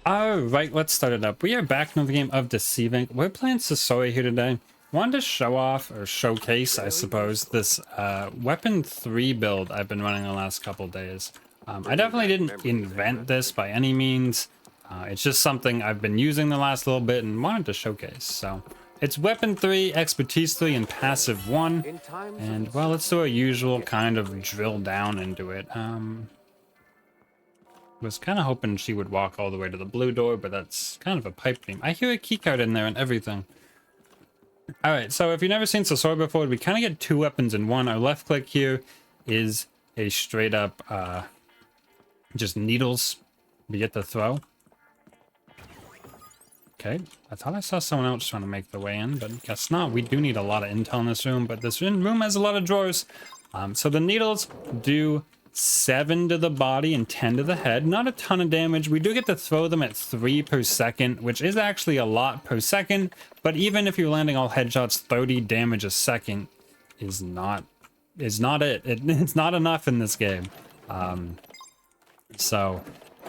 Alright, let's start it up. We are back in the game of Deceive Inc. We're playing Sasori here today. Wanted to show off, or showcase, I suppose, this weapon 3 build I've been running the last couple days. I definitely didn't invent this by any means. It's just something I've been using the last little bit and wanted to showcase. So it's weapon 3, expertise 3, and passive 1. And well, let's do a usual kind of drill down into it. Was kind of hoping she would walk all the way to the blue door, but that's kind of a pipe dream. I hear a keycard in there and everything. Alright, so if you've never seen Sasori before, we kind of get 2 weapons in one. Our left click here is a straight up just needles we get to throw. Okay, I thought I saw someone else trying to make their way in, but guess not. We do need a lot of intel in this room, but this room has a lot of drawers. So the needles do 7 to the body and 10 to the head. Not a ton of damage. We do get to throw them at 3 per second, which is actually a lot per second. But even if you're landing all headshots, 30 damage a second is not it's not enough in this game. So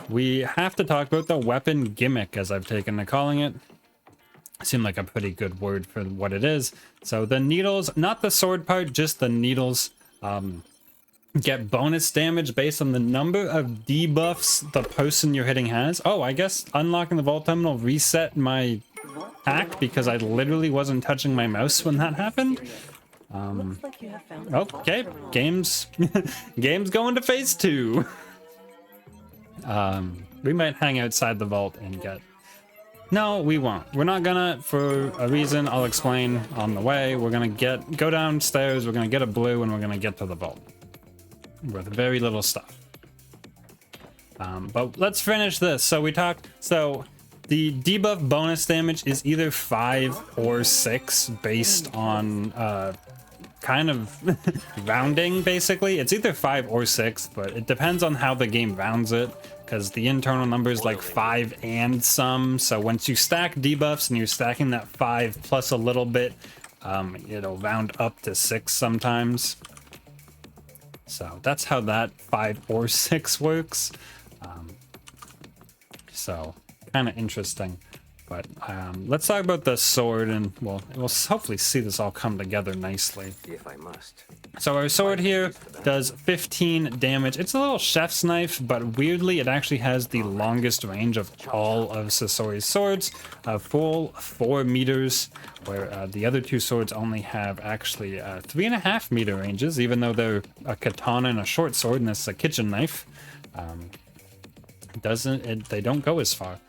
we have to talk about the weapon gimmick, as I've taken to calling it. Seemed like a pretty good word for what it is. So the needles, not the sword part, just the needles, get bonus damage based on the number of debuffs the person you're hitting has. Oh, I guess unlocking the vault terminal reset my hack because I literally wasn't touching my mouse when that happened. Okay, game's going to phase 2. We might hang outside the vault and get... No, we won't. We're not gonna, for a reason I'll explain on the way. We're gonna go downstairs, we're gonna get a blue, and we're gonna get to the vault with very little stuff. But let's finish this. So the debuff bonus damage is either 5 or 6 based on kind of rounding, basically. It's either 5 or 6, but it depends on how the game rounds it, because the internal number is like 5 and some. So once you stack debuffs and you're stacking that 5 plus a little bit, it'll round up to 6 sometimes. So that's how that 5 or 6 works. So kind of interesting. But let's talk about the sword, and we'll hopefully see this all come together nicely. If I must. So our sword here does 15 damage. It's a little chef's knife, but weirdly it actually has the longest range of all of Sasori's swords, a full 4 meters, where the other 2 swords only have actually 3.5 meter ranges, even though they're a katana and a short sword, and this is a kitchen knife. They don't go as far.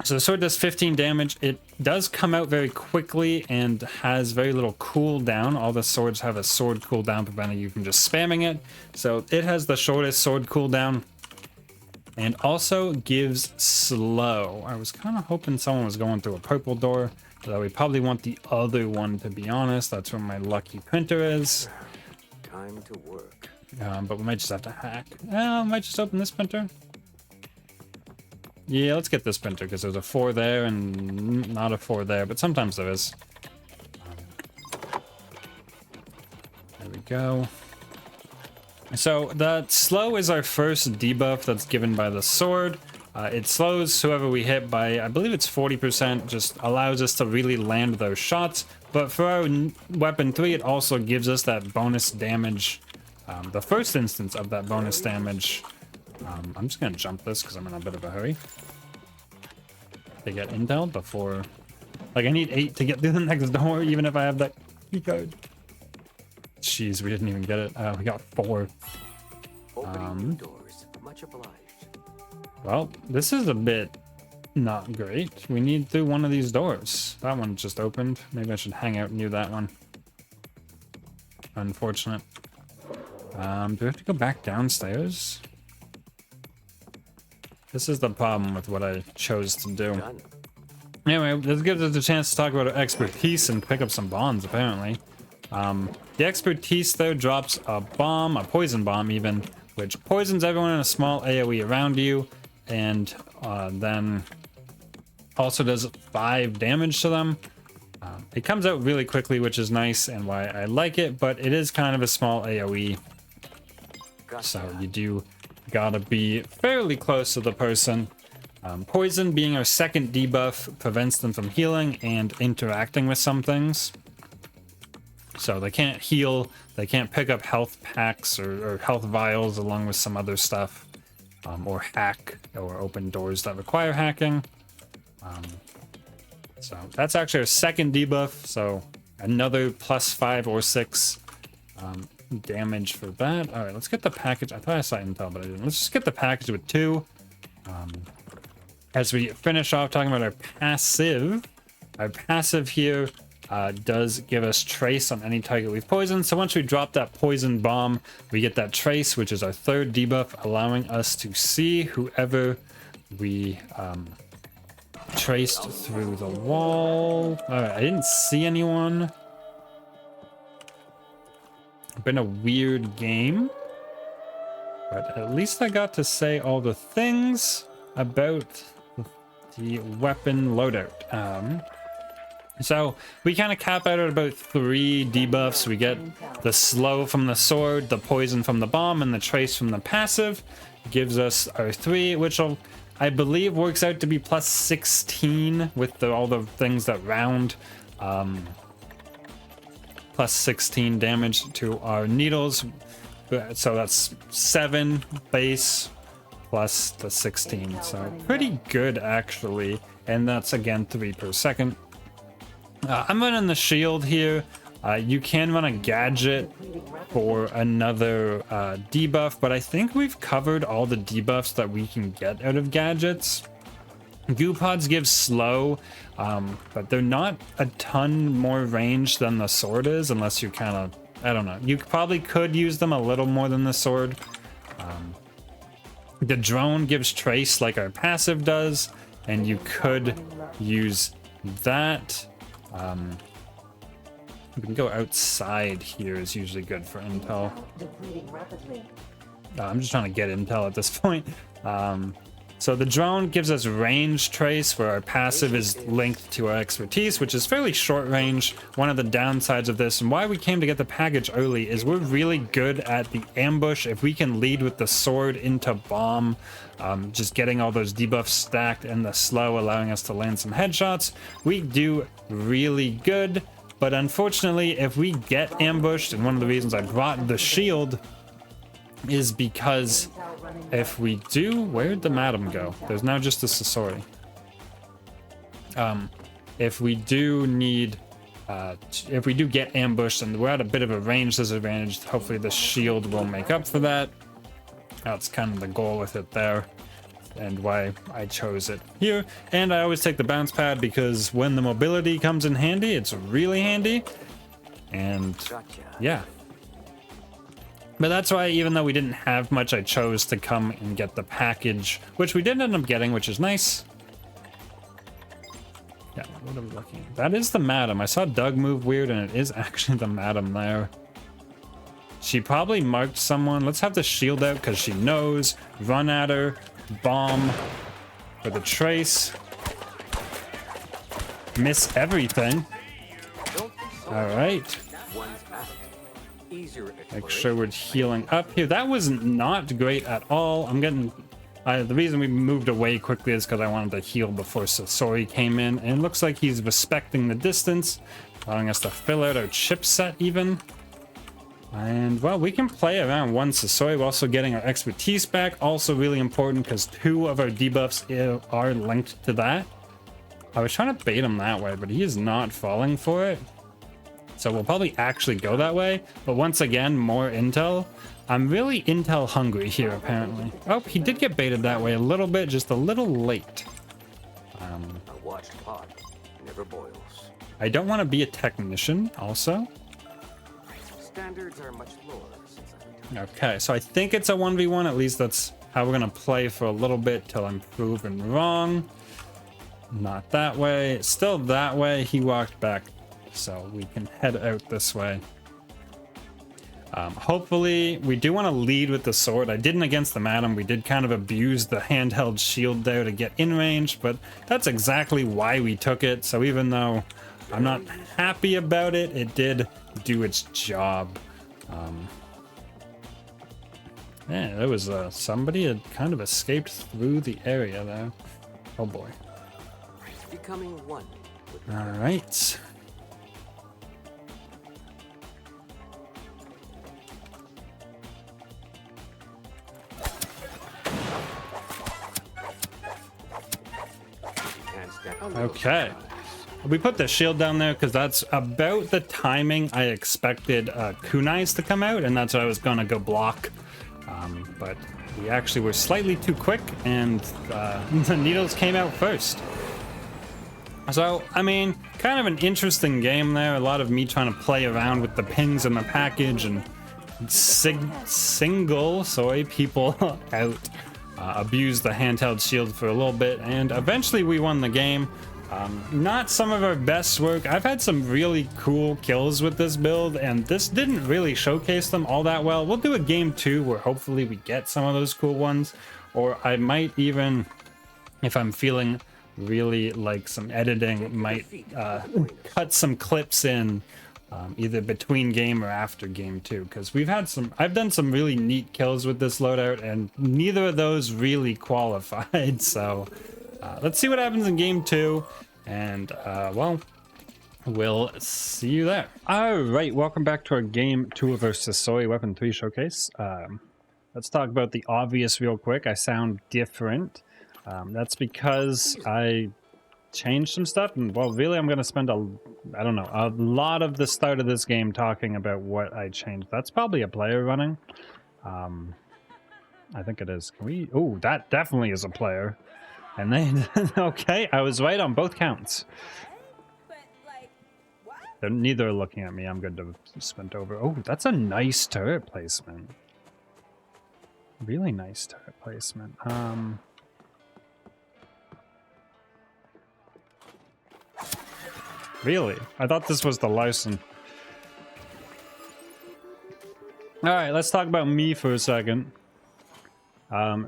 So the sword does 15 damage. It does come out very quickly and has very little cooldown. All the swords have a sword cooldown, preventing you from just spamming it. So it has the shortest sword cooldown and also gives slow. I was kind of hoping someone was going through a purple door, though we probably want the other one, to be honest. That's where my lucky printer is. Time to work. But we might just have to hack. I might just open this printer. Yeah, let's get this printer, because there's a 4 there and not a 4 there, but sometimes there is. There we go. So the slow is our first debuff that's given by the sword. It slows whoever we hit by, I believe it's 40%, just allows us to really land those shots. But for our weapon 3, it also gives us that bonus damage, the first instance of that bonus damage. I'm just gonna jump this because I'm in a bit of a hurry to get intel before, like, I need 8 to get through the next door, even if I have that key card. Jeez, we didn't even get it. We got 4. Doors. Much obliged. Well, this is a bit not great. We need through one of these doors. That one just opened. Maybe I should hang out near that one. Unfortunate. Do we have to go back downstairs? This is the problem with what I chose to do. Anyway, this gives us a chance to talk about our expertise and pick up some bombs, apparently. The expertise, though, drops a bomb, a poison bomb even, which poisons everyone in a small AoE around you, and then also does 5 damage to them. It comes out really quickly, which is nice and why I like it, but it is kind of a small AoE. So you do gotta be fairly close to the person Poison being our second debuff prevents them from healing and interacting with some things. So they can't heal, they can't pick up health packs or health vials along with some other stuff, or hack or open doors that require hacking. So that's actually our second debuff, so another +5 or 6 damage for that. All right, let's get the package. I thought I saw intel, but I didn't. Let's just get the package with 2. As we finish off talking about our passive here does give us trace on any target we've poisoned. So once we drop that poison bomb, we get that trace, which is our third debuff, allowing us to see whoever we traced through the wall. All right, I didn't see anyone. Been a weird game, but at least I got to say all the things about the weapon loadout. So we kind of cap out at about 3 debuffs. We get the slow from the sword, the poison from the bomb, and the trace from the passive. Gives us our 3, which I believe works out to be +16 with all the things that round. +16 damage to our needles. So that's 7 base plus the 16. So pretty good, actually. And that's, again, 3 per second. I'm running the shield here. You can run a gadget for another debuff, but I think we've covered all the debuffs that we can get out of gadgets. Goo pods give slow, but they're not a ton more range than the sword is, unless you kind of, I don't know. You probably could use them a little more than the sword. The drone gives trace like our passive does, and you could use that. We can go outside here is usually good for intel. I'm just trying to get intel at this point. So the drone gives us range trace, where our passive is linked to our expertise, which is fairly short range. One of the downsides of this, and why we came to get the package early, is we're really good at the ambush. If we can lead with the sword into bomb, just getting all those debuffs stacked, and the slow allowing us to land some headshots, we do really good. But unfortunately, if we get ambushed, and one of the reasons I brought the shield is because if we do, where'd the madam go? There's now just a Sasori. If we do need, if we do get ambushed and we're at a bit of a range disadvantage, hopefully the shield will make up for that. That's kind of the goal with it there, and why I chose it here. And I always take the bounce pad because when the mobility comes in handy, it's really handy. And yeah. But that's why, even though we didn't have much, I chose to come and get the package, which we did end up getting, which is nice. Yeah, what are we looking at? That is the madam. I saw Doug move weird, and it is actually the madam there. She probably marked someone. Let's have the shield out because she knows. Run at her. Bomb for the trace. Miss everything. All right. Make sure we're healing up here. That was not great at all. I'm getting... the reason we moved away quickly is because I wanted to heal before Sasori came in. And it looks like he's respecting the distance, allowing us to fill out our chip set even. And, well, we can play around one Sasori. We're also getting our expertise back. Also really important because 2 of our debuffs are linked to that. I was trying to bait him that way, but he is not falling for it. So we'll probably actually go that way. But once again, more intel. I'm really intel hungry here, apparently. Oh, he did get baited that way a little bit, just a little late. A watched pot never boils. I don't want to be a technician, also. Standards are much lower since I retired. Okay, so I think it's a 1v1. At least that's how we're going to play for a little bit till I'm proven wrong. Not that way. Still that way. He walked back. So we can head out this way. Hopefully, we do want to lead with the sword. I didn't against the madam. We did kind of abuse the handheld shield there to get in range, but that's exactly why we took it. So even though I'm not happy about it, it did do its job. Yeah, there was somebody had kind of escaped through the area there. Oh boy. Becoming one with the All right. can't stand. Okay. We put the shield down there because that's about the timing I expected kunais to come out, and that's what I was gonna go block. But we actually were slightly too quick, and the needles came out first. So, I mean, kind of an interesting game there. A lot of me trying to play around with the pings in the package and single people out. Abused the handheld shield for a little bit, and eventually we won the game. Not some of our best work. I've had some really cool kills with this build, and this didn't really showcase them all that well. We'll do a game 2 where hopefully we get some of those cool ones, or I might even, if I'm feeling really like some editing, might cut some clips in either between game or after game 2, because I've done some really neat kills with this loadout, and neither of those really qualified. So let's see what happens in game 2, and well, we'll see you there. All right, welcome back to our game 2 of our Sasori Weapon 3 showcase. Let's talk about the obvious real quick. I sound different. That's because I changed some stuff, and well, really I'm going to spend a lot of the start of this game talking about what I changed. That's probably a player running. I think it is. Can we? Oh, that definitely is a player. And then, okay, I was right on both counts. They're neither are looking at me. I'm good to sprint over. Oh, that's a nice turret placement. Really nice turret placement. Really? I thought this was the Larson. Alright, let's talk about me for a second.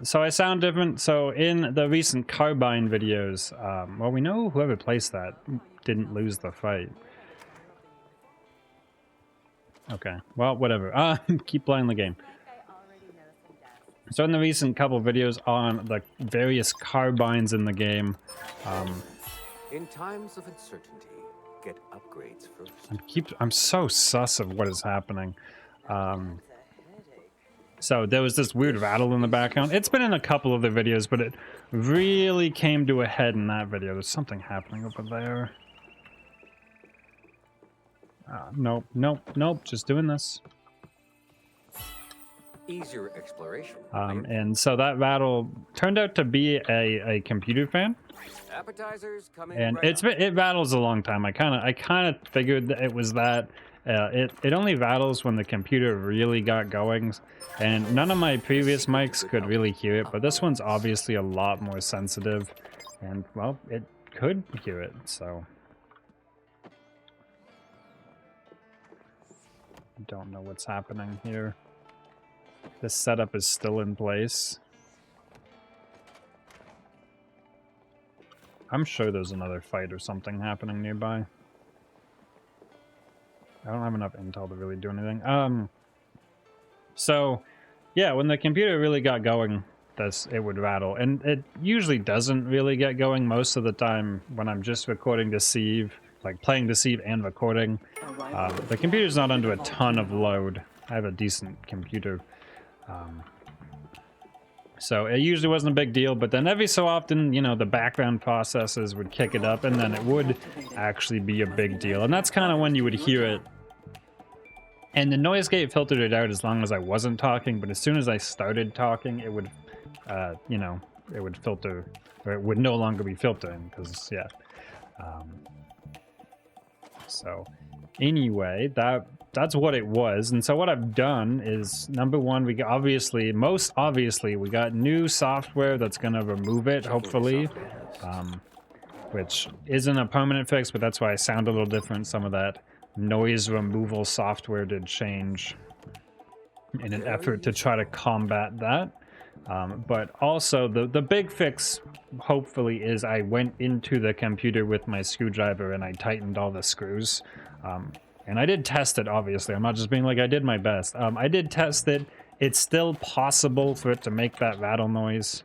So I sound different. So in the recent carbine videos, well, we know whoever placed that didn't lose the fight. Okay, well, whatever. Keep playing the game. So in the recent couple videos on the various carbines in the game, In times of uncertainty, get upgrades first. I'm so sus of what is happening. So there was this weird rattle in the background. It's been in a couple of the videos, but it really came to a head in that video. There's something happening over there. Nope, nope, nope. Just doing this. Easier exploration. And so that rattle turned out to be a computer fan. Appetizers coming. And right it rattles a long time. I kind of figured that it was that. It only rattles when the computer really got going, and none of my previous mics could really hear it, but this one's obviously a lot more sensitive, and well, it could hear it, so I don't know what's happening here. This setup is still in place. I'm sure there's another fight or something happening nearby. I don't have enough intel to really do anything. So, yeah, when the computer really got going, it would rattle. And it usually doesn't really get going most of the time when I'm just recording Deceive, like playing Deceive and recording. The computer's not under a ton of load. I have a decent computer. So it usually wasn't a big deal, but then every so often, you know, the background processes would kick it up, and then it would actually be a big deal. And that's kind of when you would hear it. And the noise gate filtered it out as long as I wasn't talking, but as soon as I started talking, it would, you know, it would filter, or it would no longer be filtering, because, yeah. So, anyway, that's what it was. And so what I've done is, number one, most obviously, we got new software that's going to remove it, hopefully. Which isn't a permanent fix, but that's why I sound a little different. Some of that noise removal software did change in an effort to try to combat that. But also, the big fix, hopefully, is I went into the computer with my screwdriver and I tightened all the screws. And I did test it, obviously. I'm not just being like, I did my best. I did test it. It's still possible for it to make that rattle noise.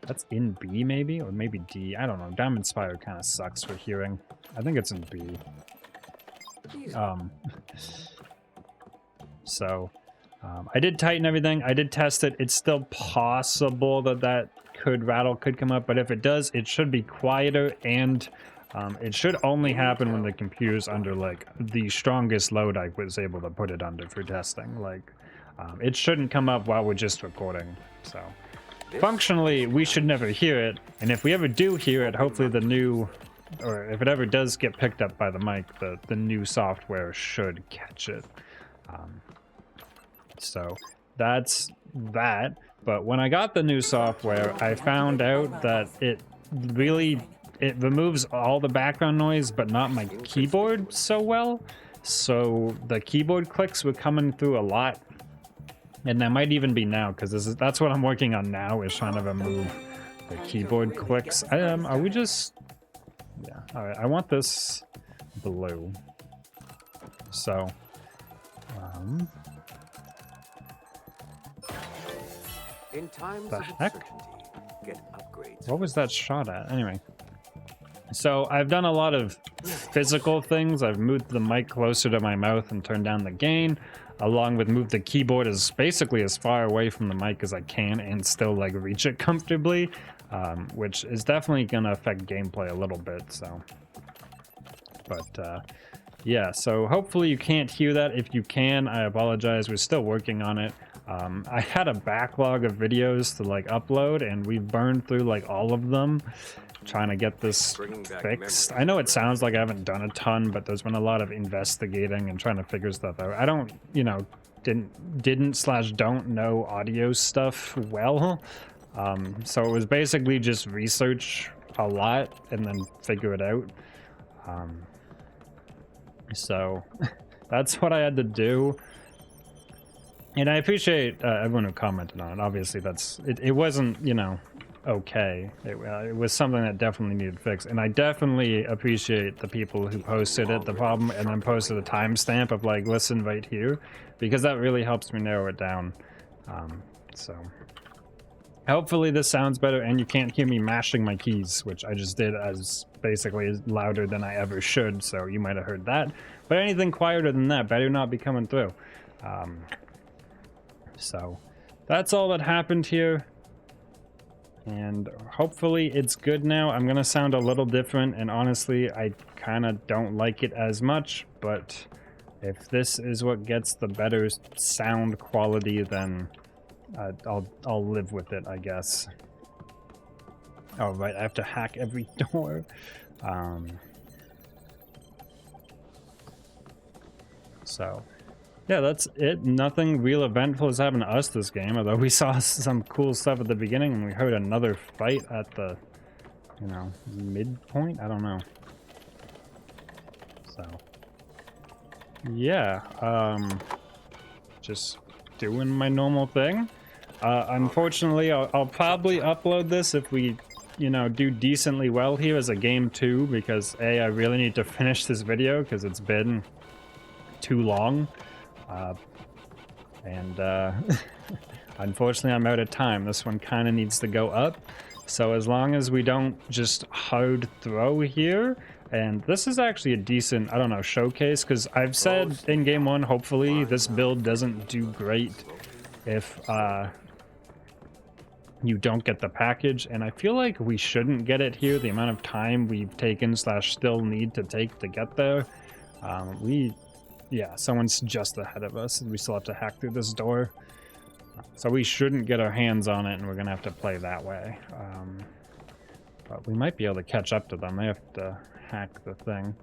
That's in B maybe, or maybe D. I don't know. Diamond Spire kind of sucks for hearing. I think it's in B. I did tighten everything. I did test it. It's still possible that that rattle could come up, but if it does, it should be quieter, and it should only happen when the computer's under like the strongest load I was able to put it under for testing. Like, it shouldn't come up while we're just recording. So functionally, we should never hear it, and if we ever do hear it, hopefully the new, or if it ever does get picked up by the mic, the new software should catch it. So that's that. But when I got the new software, I found out that it removes all the background noise, but not my keyboard so well. So the keyboard clicks were coming through a lot, and that might even be now, because that's what I'm working on now, is trying to remove the keyboard clicks. Are we just? Yeah. All right. I want this blue. So. In times The of heck? uncertainty, get upgrades. What was that shot at? Anyway. So I've done a lot of physical things. I've moved the mic closer to my mouth and turned down the gain, along with moved the keyboard basically as far away from the mic as I can and still like reach it comfortably, which is definitely going to affect gameplay a little bit. So, but yeah, so hopefully you can't hear that. If you can, I apologize. We're still working on it. I had a backlog of videos to like upload, and we've burned through like all of them trying to get this fixed. I know it sounds like I haven't done a ton, but there's been a lot of investigating and trying to figure stuff out. I don't, didn't/don't know audio stuff well. So it was basically just research a lot and then figure it out. So that's what I had to do. And I appreciate everyone who commented on it. Obviously, it wasn't, okay. It was something that definitely needed fixed. And I definitely appreciate the people who posted it, the problem, and then posted a timestamp of like, listen right here, because that really helps me narrow it down. So hopefully this sounds better, and you can't hear me mashing my keys, which I just did as basically louder than I ever should, so you might have heard that. But anything quieter than that better not be coming through. So that's all that happened here, and hopefully it's good now. I'm gonna sound a little different, and honestly I kind of don't like it as much, but if this is what gets the better sound quality, then I'll live with it, I guess. Oh right, I have to hack every door. So yeah, that's it. Nothing real eventful has happened to us this game, although we saw some cool stuff at the beginning, and we heard another fight at the, midpoint? I don't know. So, yeah, just doing my normal thing. Unfortunately, I'll probably upload this if we, do decently well here as a game 2, because A, I really need to finish this video, because it's been too long. Unfortunately I'm out of time. This one kind of needs to go up, so as long as we don't just hard throw here, and this is actually a decent, I don't know, showcase, because I've said in game 1 hopefully this build doesn't do great if you don't get the package, and I feel like we shouldn't get it here. The amount of time we've taken / still need to take to get there, yeah, someone's just ahead of us, and we still have to hack through this door. So we shouldn't get our hands on it, and we're going to have to play that way. But we might be able to catch up to them. They have to hack the thing.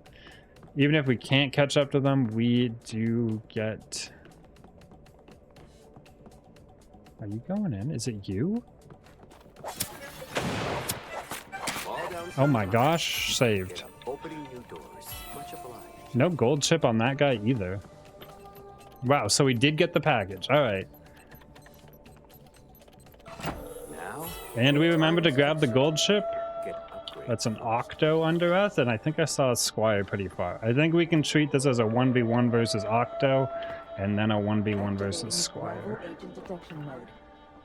Even if we can't catch up to them, we do get... Are you going in? Is it you? Oh my gosh, saved. Opening new doors. Much obliged. No gold chip on that guy either. Wow, so we did get the package. All right. Now, And we remember to grab the gold chip. get upgrades. That's an Octo under us, and I think I saw a Squire pretty far. I think we can treat this as a 1v1 versus Octo, and then a 1v1 versus Squire. Agent detection mode.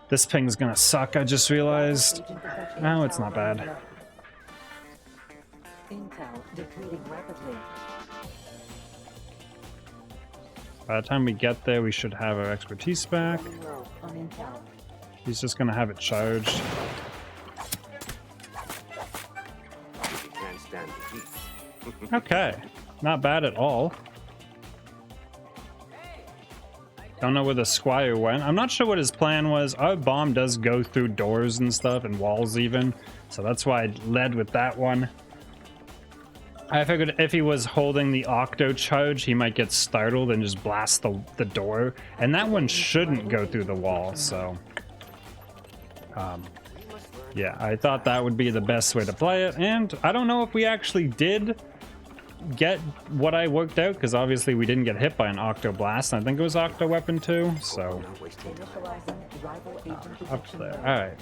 This ping's gonna suck, I just realized. No, it's not bad. Intel depleting rapidly. By the time we get there, we should have our expertise back. Running low on intel. He's just gonna have it charged. You can't stand the heat. Okay, not bad at all. Don't know where the squire went. I'm not sure what his plan was. Our bomb does go through doors and stuff and walls even, so that's why I led with that one. I figured if he was holding the octo charge, he might get startled and just blast the door, and that one shouldn't go through the wall, so yeah, I thought that would be the best way to play it. And I don't know if we actually did get what I worked out, because obviously we didn't get hit by an octo blast, and I think it was octo weapon too, so Not wasting time. Initializing rival agent up detection there. mode. All right,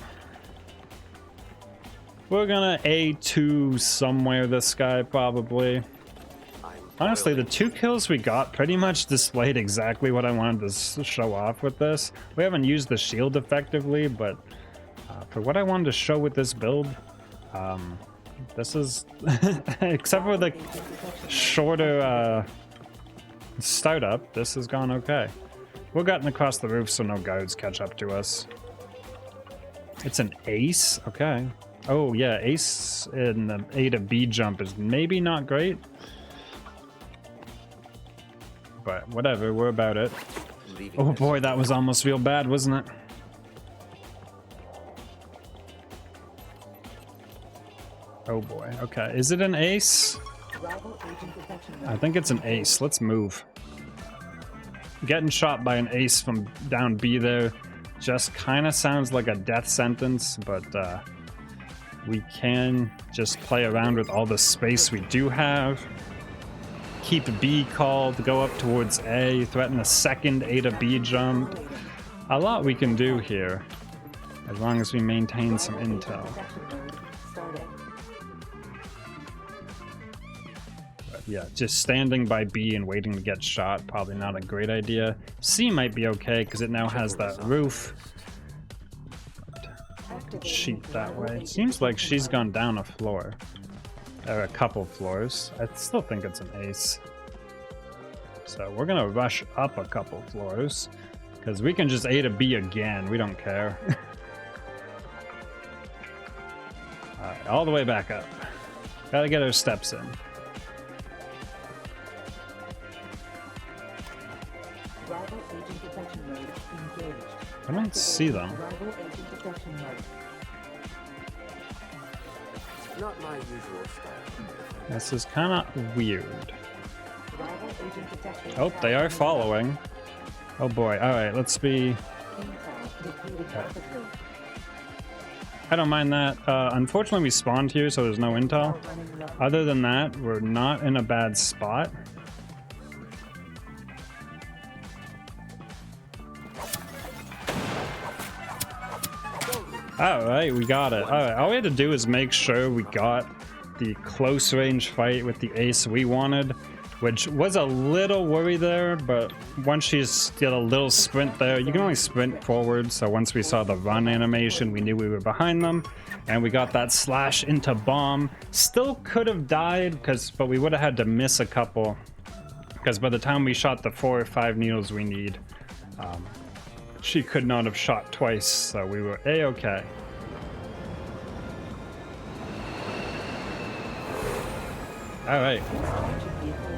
we're gonna A2 somewhere this guy probably. Honestly, the 2 kills we got pretty much displayed exactly what I wanted to show off with this. We haven't used the shield effectively, but for what I wanted to show with this build, this is except for the shorter startup, this has gone okay. We're getting across the roof so no guards catch up to us. It's an ace, okay. Oh yeah, ace in the A to B jump is maybe not great, but whatever, we're about it. Leaving Oh this boy, that was almost real bad, wasn't it? Oh boy, okay. Is it an ace? Rival agent detection I mode. think it's an ace. Let's move. Getting shot by an ace from down B there just kind of sounds like a death sentence, but we can just play around with all the space we do have. Keep B called, go up towards A, threaten a second A to B jump. A lot we can do here, as long as we maintain some intel. Detection mode starting. Yeah, just standing by B and waiting to get shot, probably not a great idea. C might be okay, because it now has that roof. Cheat that way. Seems like she's gone down a floor. Or a couple floors. I still think it's an ace. So we're gonna rush up a couple floors, because we can just A to B again. We don't care. Alright, all the way back up. Gotta get our steps in. Rival agent detection mode engaged. I don't see them. Rival agent detection mode. Not my usual style. This is kind of weird. Rival agent detection. Oh, they are following. Oh boy. Alright, let's be... Intel depleting rapidly. I don't mind that. Unfortunately, we spawned here, so there's no intel. Running low. Other than that, we're not in a bad spot. Alright, we got it. Alright, all we had to do is make sure we got the close range fight with the ace we wanted, which was a little worry there, but once she's did a little sprint there, you can only sprint forward, so once we saw the run animation, we knew we were behind them, and we got that slash into bomb. Still could have died, but we would have had to miss a couple, because by the time we shot the 4 or 5 needles we need, she could not have shot twice, so we were A-okay. Alright.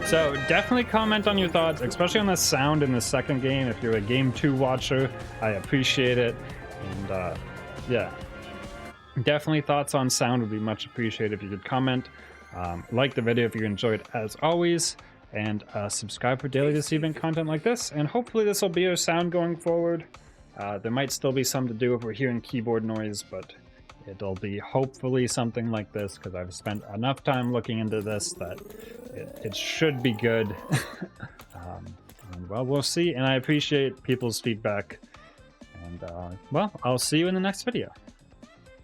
So definitely comment on your thoughts, especially on the sound in the second game. If you're a Game 2 watcher, I appreciate it. And yeah, definitely thoughts on sound would be much appreciated if you could comment. Like the video if you enjoyed as always. And subscribe for daily Deceive Inc content like this, and hopefully this will be our sound going forward. There might still be some to do if we're hearing keyboard noise, but it'll be hopefully something like this, because I've spent enough time looking into this that it should be good. And, well, we'll see, and I appreciate people's feedback. And well, I'll see you in the next video.